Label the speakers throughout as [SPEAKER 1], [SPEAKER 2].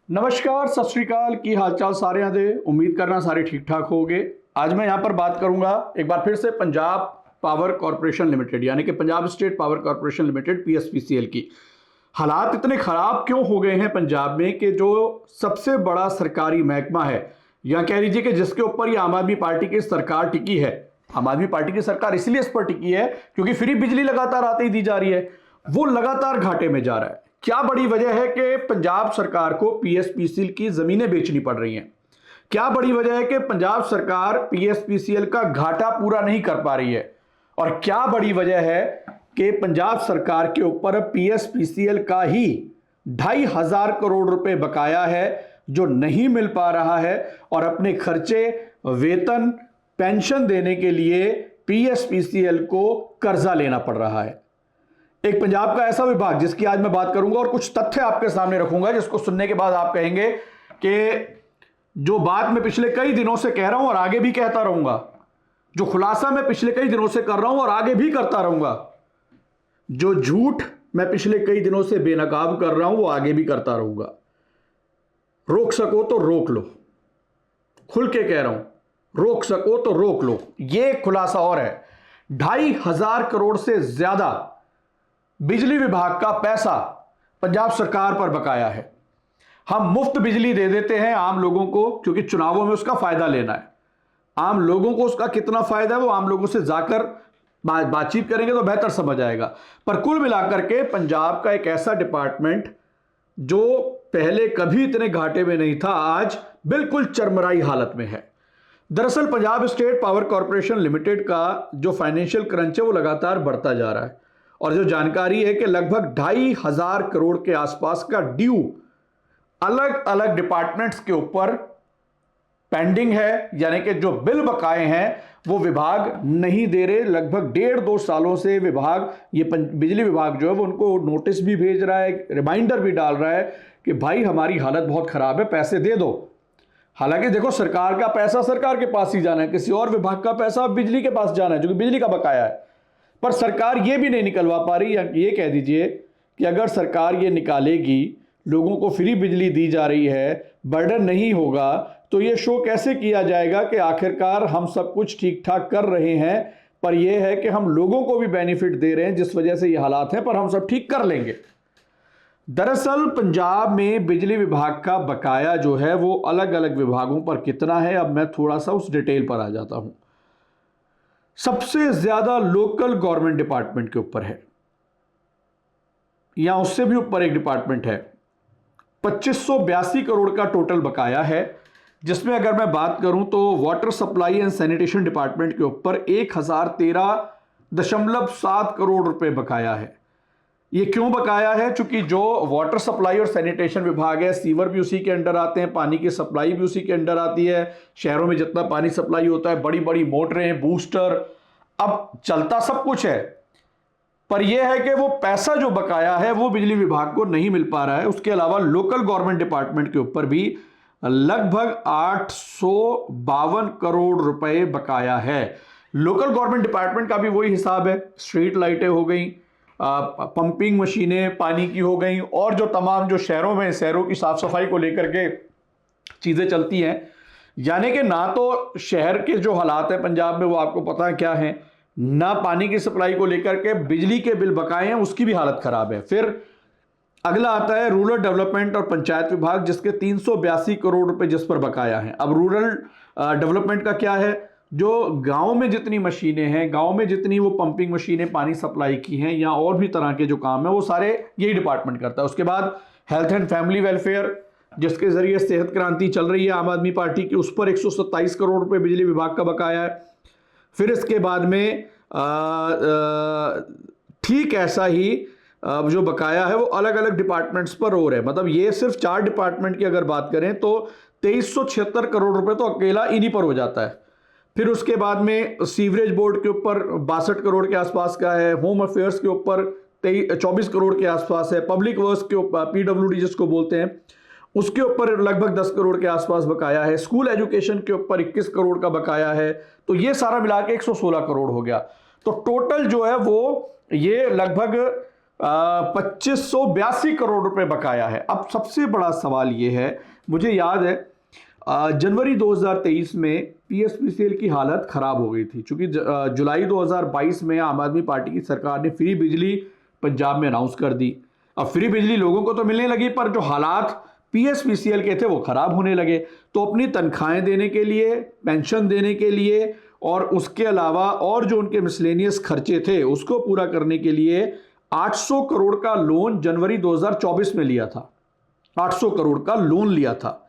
[SPEAKER 1] नमस्कार, सत श्री अकाल। की हालचाल सारे दे। उम्मीद करना सारे ठीक ठाक होंगे। आज मैं यहाँ पर बात करूंगा एक बार फिर से पंजाब पावर कॉरपोरेशन लिमिटेड यानी कि Punjab state power corporation limited PSPCL की। हालात इतने खराब क्यों हो गए हैं पंजाब में कि जो सबसे बड़ा सरकारी महकमा है, या कह लीजिए कि जिसके ऊपर ये आम आदमी पार्टी की सरकार टिकी है। आम आदमी पार्टी की सरकार इसलिए इस पर टिकी है क्योंकि फ्री बिजली लगातार आते ही दी जा रही है, वो लगातार घाटे में जा रहा है। क्या बड़ी वजह है कि पंजाब सरकार को पीएसपीसीएल की जमीनें बेचनी पड़ रही हैं? क्या बड़ी वजह है कि पंजाब सरकार पीएसपीसीएल का घाटा पूरा नहीं कर पा रही है? और क्या बड़ी वजह है कि पंजाब सरकार के ऊपर पीएसपीसीएल का ही 2,500 करोड़ रुपए बकाया है जो नहीं मिल पा रहा है, और अपने खर्चे, वेतन, पेंशन देने के लिए पीएसपीसीएल को कर्जा लेना पड़ रहा है। एक पंजाब का ऐसा विभाग जिसकी आज मैं बात करूंगा और कुछ तथ्य आपके सामने रखूंगा जिसको सुनने के बाद आप कहेंगे कि जो बात मैं पिछले कई दिनों से कह रहा हूं और आगे भी कहता रहूंगा, जो खुलासा मैं पिछले कई दिनों से कर रहा हूं और आगे भी करता रहूंगा, जो झूठ मैं पिछले कई दिनों से बेनकाब कर रहा हूं वो आगे भी करता रहूंगा। रोक सको तो रोक लो, खुल के कह रहा हूं, रोक सको तो रोक लो। ये खुलासा और है, 2,500 करोड़ से ज्यादा बिजली विभाग का पैसा पंजाब सरकार पर बकाया है। हम मुफ्त बिजली दे देते हैं आम लोगों को क्योंकि चुनावों में उसका फायदा लेना है। आम लोगों को उसका कितना फायदा है वो आम लोगों से जाकर बातचीत करेंगे तो बेहतर समझ आएगा। पर कुल मिलाकर के पंजाब का एक ऐसा डिपार्टमेंट जो पहले कभी इतने घाटे में नहीं था, आज बिल्कुल चरमराई हालत में है। दरअसल Punjab state power corporation limited का जो फाइनेंशियल क्रंच है वो लगातार बढ़ता जा रहा है, और जो जानकारी है कि लगभग 2,500 करोड़ के आसपास का ड्यू अलग अलग डिपार्टमेंट्स के ऊपर पेंडिंग है, यानी कि जो बिल बकाए हैं वो विभाग नहीं दे रहे। लगभग 1.5-2 सालों से विभाग, ये बिजली विभाग जो है वो उनको नोटिस भी भेज रहा है, रिमाइंडर भी डाल रहा है कि भाई हमारी हालत बहुत खराब है, पैसे दे दो। हालांकि देखो, सरकार का पैसा सरकार के पास ही जाना है, किसी और विभाग का पैसा बिजली के पास जाना है जो कि बिजली का बकाया है। पर सरकार ये भी नहीं निकलवा पा रही। या ये कह दीजिए कि अगर सरकार ये निकालेगी, लोगों को फ्री बिजली दी जा रही है, बर्डन नहीं होगा, तो ये शो कैसे किया जाएगा कि आखिरकार हम सब कुछ ठीक ठाक कर रहे हैं, पर यह है कि हम लोगों को भी बेनिफिट दे रहे हैं जिस वजह से ये हालात हैं, पर हम सब ठीक कर लेंगे। दरअसल पंजाब में बिजली विभाग का बकाया जो है वो अलग अलग विभागों पर कितना है, अब मैं थोड़ा सा उस डिटेल पर आ जाता हूं। सबसे ज्यादा लोकल गवर्नमेंट डिपार्टमेंट के ऊपर है, या उससे भी ऊपर एक डिपार्टमेंट है। 2,582 करोड़ का टोटल बकाया है, जिसमें अगर मैं बात करूं तो water supply and sanitation department के ऊपर 1,013.7 करोड़ रुपए बकाया है। ये क्यों बकाया है? चूंकि जो वाटर सप्लाई और सैनिटेशन विभाग है, सीवर भी उसी के अंडर आते हैं, पानी की सप्लाई भी उसी के अंडर आती है। शहरों में जितना पानी सप्लाई होता है, बड़ी बड़ी मोटरें, बूस्टर, अब चलता सब कुछ है, पर यह है कि वो पैसा जो बकाया है वो बिजली विभाग को नहीं मिल पा रहा है। उसके अलावा लोकल गवर्नमेंट डिपार्टमेंट के ऊपर भी लगभग 852 करोड़ रुपए बकाया है। लोकल गवर्नमेंट डिपार्टमेंट का भी वही हिसाब है, स्ट्रीट लाइटें हो गई, पंपिंग मशीनें पानी की हो गई, और जो तमाम जो शहरों में शहरों की साफ सफाई को लेकर के चीजें चलती हैं। यानी कि ना तो शहर के जो हालात हैं पंजाब में वो आपको पता है क्या है, ना पानी की सप्लाई को लेकर के बिजली के बिल बकाए हैं उसकी भी हालत खराब है। फिर अगला आता है रूरल डेवलपमेंट और पंचायत विभाग, जिसके 382 करोड़ रुपए जिस पर बकाया है। अब रूरल डेवलपमेंट का क्या है? जो गांव में जितनी मशीनें हैं, गांव में जितनी वो पंपिंग मशीनें पानी सप्लाई की हैं या और भी तरह के जो काम है वो सारे यही डिपार्टमेंट करता है। उसके बाद हेल्थ एंड फैमिली वेलफेयर, जिसके जरिए सेहत क्रांति चल रही है आम आदमी पार्टी की, उस पर 127 करोड़ रुपए बिजली विभाग का बकाया है। फिर इसके बाद में ठीक ऐसा ही जो बकाया है वो अलग अलग डिपार्टमेंट्स पर और है। मतलब ये सिर्फ 4 डिपार्टमेंट की अगर बात करें तो 2,376 करोड़ रुपए तो अकेला इन्हीं पर हो जाता है। फिर उसके बाद में सीवरेज बोर्ड के ऊपर 62 करोड़ के आसपास का है, होम अफेयर्स के ऊपर 24 करोड़ के आसपास है, पब्लिक वर्क्स के ऊपर पीडब्ल्यूडी जिसको बोलते हैं उसके ऊपर लगभग 10 करोड़ के आसपास बकाया है, स्कूल एजुकेशन के ऊपर 21 करोड़ का बकाया है। तो ये सारा मिला के 116 करोड़ हो गया। तो टोटल जो है वो ये लगभग 2582 करोड़ रुपए बकाया है। अब सबसे बड़ा सवाल ये है, मुझे याद है जनवरी 2023 में पीएसपीसीएल की हालत खराब हो गई थी, क्योंकि जुलाई 2022 में आम आदमी पार्टी की सरकार ने फ्री बिजली पंजाब में अनाउंस कर दी। अब फ्री बिजली लोगों को तो मिलने लगी, पर जो हालात पीएसपीसीएल के थे वो खराब होने लगे। तो अपनी तनख्वाहें देने के लिए, पेंशन देने के लिए और उसके अलावा और जो उनके मिसलेनियस खर्चे थे उसको पूरा करने के लिए 800 करोड़ का लोन जनवरी 2024 में लिया था। 800 करोड़ का लोन लिया था,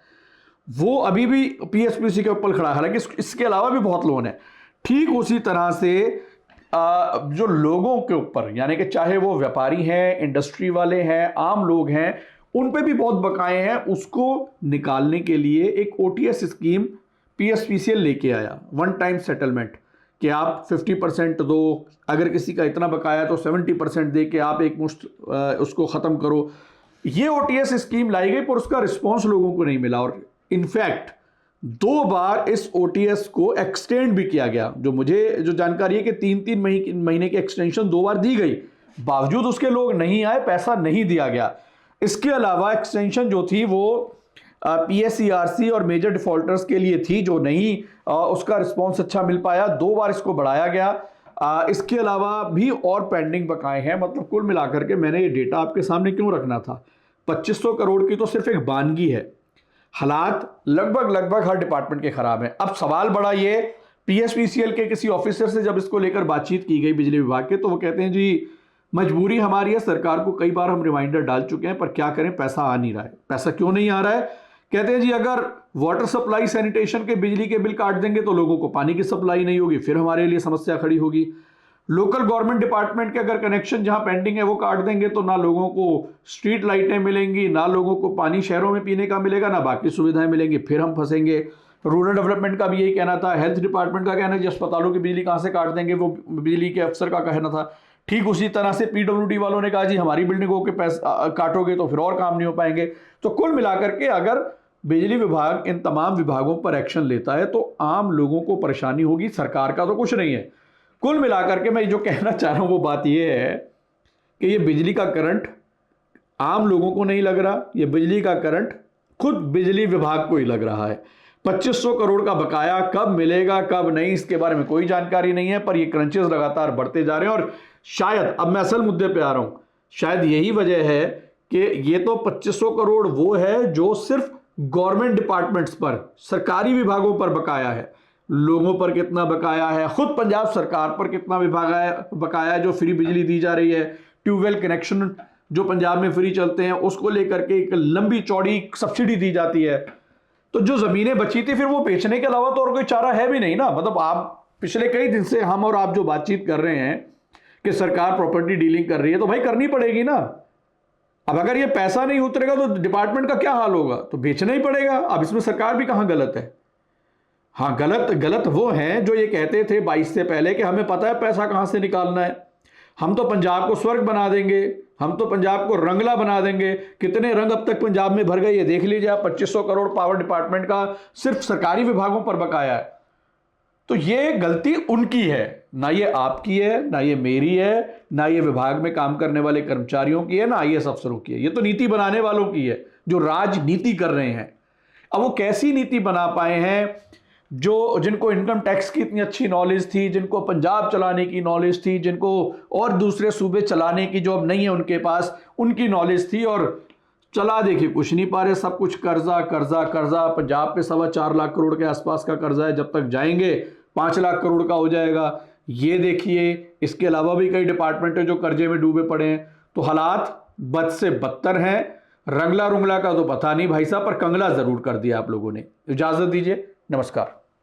[SPEAKER 1] वो अभी भी पीएसपीसी के ऊपर खड़ा है। हालांकि इसके अलावा भी बहुत लोन है। ठीक उसी तरह से जो लोगों के ऊपर, यानी कि चाहे वो व्यापारी हैं, इंडस्ट्री वाले हैं, आम लोग हैं, उन पे भी बहुत बकाए हैं। उसको निकालने के लिए एक ओटीएस स्कीम पीएसपीसीएल लेके आया, वन टाइम सेटलमेंट, कि आप 50% दो, अगर किसी का इतना बकाया तो 70% दे के आप एक मुश्त उसको ख़त्म करो। ये ओटीएस स्कीम लाई गई, पर उसका रिस्पॉन्स लोगों को नहीं मिला। और इनफैक्ट 2 बार इस ओटीएस को एक्सटेंड भी किया गया। जो जानकारी है कि 3-3 महीने की एक्सटेंशन 2 बार दी गई, बावजूद उसके लोग नहीं आए, पैसा नहीं दिया गया। इसके अलावा एक्सटेंशन जो थी वो पीएसईआरसी और मेजर डिफॉल्टर्स के लिए थी, जो नहीं उसका रिस्पॉन्स अच्छा मिल पाया। 2 बार इसको बढ़ाया गया। इसके अलावा भी और पेंडिंग बकाए हैं। मतलब कुल मिलाकर के मैंने ये डेटा आपके सामने क्यों रखना था, 2500 करोड़ की तो सिर्फ एक बानगी है। हालात लगभग हर डिपार्टमेंट के खराब हैं। अब सवाल बड़ा ये, पीएसपीसीएल के किसी ऑफिसर से जब इसको लेकर बातचीत की गई बिजली विभाग के, तो वो कहते हैं जी मजबूरी हमारी है, सरकार को कई बार हम रिमाइंडर डाल चुके हैं, पर क्या करें, पैसा आ नहीं रहा है। पैसा क्यों नहीं आ रहा है? कहते हैं जी अगर वाटर सप्लाई, सैनिटेशन के बिजली के बिल काट देंगे तो लोगों को पानी की सप्लाई नहीं होगी, फिर हमारे लिए समस्या खड़ी होगी। लोकल गवर्नमेंट डिपार्टमेंट के अगर कनेक्शन जहां पेंडिंग है वो काट देंगे तो ना लोगों को स्ट्रीट लाइटें मिलेंगी, ना लोगों को पानी शहरों में पीने का मिलेगा, ना बाकी सुविधाएं मिलेंगी, फिर हम फंसेंगे। रूरल डेवलपमेंट का भी यही कहना था। हेल्थ डिपार्टमेंट का कहना है जी अस्पतालों की बिजली कहां से काट देंगे, वो बिजली के अफसर का कहना था। ठीक उसी तरह से पीडब्ल्यूडी वालों ने कहा जी हमारी बिल्डिंगों के पैसे काटोगे तो फिर और काम नहीं हो पाएंगे। तो कुल मिलाकर के अगर बिजली विभाग इन तमाम विभागों पर एक्शन लेता है तो आम लोगों को परेशानी होगी, सरकार का तो कुछ नहीं है। कुल मिलाकर के मैं जो कहना चाह रहा हूं वो बात यह है कि ये बिजली का करंट आम लोगों को नहीं लग रहा, ये बिजली का करंट खुद बिजली विभाग को ही लग रहा है। 2500 करोड़ का बकाया कब मिलेगा कब नहीं, इसके बारे में कोई जानकारी नहीं है, पर ये क्रंचेस लगातार बढ़ते जा रहे हैं। और शायद, अब मैं असल मुद्दे पे आ रहा हूं, शायद यही वजह है कि ये तो 2500 करोड़ वो है जो सिर्फ गवर्नमेंट डिपार्टमेंट्स पर, सरकारी विभागों पर बकाया है। लोगों पर कितना बकाया है, खुद पंजाब सरकार पर कितना बकाया है जो फ्री बिजली दी जा रही है, ट्यूबवेल कनेक्शन जो पंजाब में फ्री चलते हैं उसको लेकर के एक लंबी चौड़ी सब्सिडी दी जाती है। तो जो जमीनें बची थी फिर वो बेचने के अलावा तो और कोई चारा है भी नहीं ना। मतलब आप पिछले कई दिन से हम और आप जो बातचीत कर रहे हैं कि सरकार प्रॉपर्टी डीलिंग कर रही है, तो भाई करनी पड़ेगी ना। अब अगर ये पैसा नहीं उतरेगा तो डिपार्टमेंट का क्या हाल होगा, तो बेचना ही पड़ेगा। अब इसमें सरकार भी कहां गलत है? हाँ, गलत वो हैं जो ये कहते थे 22 से पहले कि हमें पता है पैसा कहां से निकालना है, हम तो पंजाब को स्वर्ग बना देंगे, हम तो पंजाब को रंगला बना देंगे। कितने रंग अब तक पंजाब में भर गए ये देख लीजिए आप। 2500 करोड़ पावर डिपार्टमेंट का सिर्फ सरकारी विभागों पर बकाया है। तो ये गलती उनकी है, ना ये आपकी है, ना ये मेरी है, ना ये विभाग में काम करने वाले कर्मचारियों की है, ना आईएएस अफसरों की है। ये तो नीति बनाने वालों की है जो राजनीति कर रहे हैं। अब वो कैसी नीति बना पाए हैं, जिनको इनकम टैक्स की इतनी अच्छी नॉलेज थी, जिनको पंजाब चलाने की नॉलेज थी, जिनको और दूसरे सूबे चलाने की जो अब नहीं है उनके पास, उनकी नॉलेज थी, और चला देखिए कुछ नहीं पा रहे। सब कुछ कर्जा कर्जा कर्जा। पंजाब पे 4.25 लाख करोड़ के आसपास का कर्जा है, जब तक जाएंगे 5 लाख करोड़ का हो जाएगा। ये देखिए, इसके अलावा भी कई डिपार्टमेंट है जो कर्जे में डूबे पड़े हैं। तो हालात बद से बदतर हैं। रंगला रुंगला का तो पता नहीं भाई साहब, पर कंगला जरूर कर दिया आप लोगों ने। इजाजत दीजिए, नमस्कार।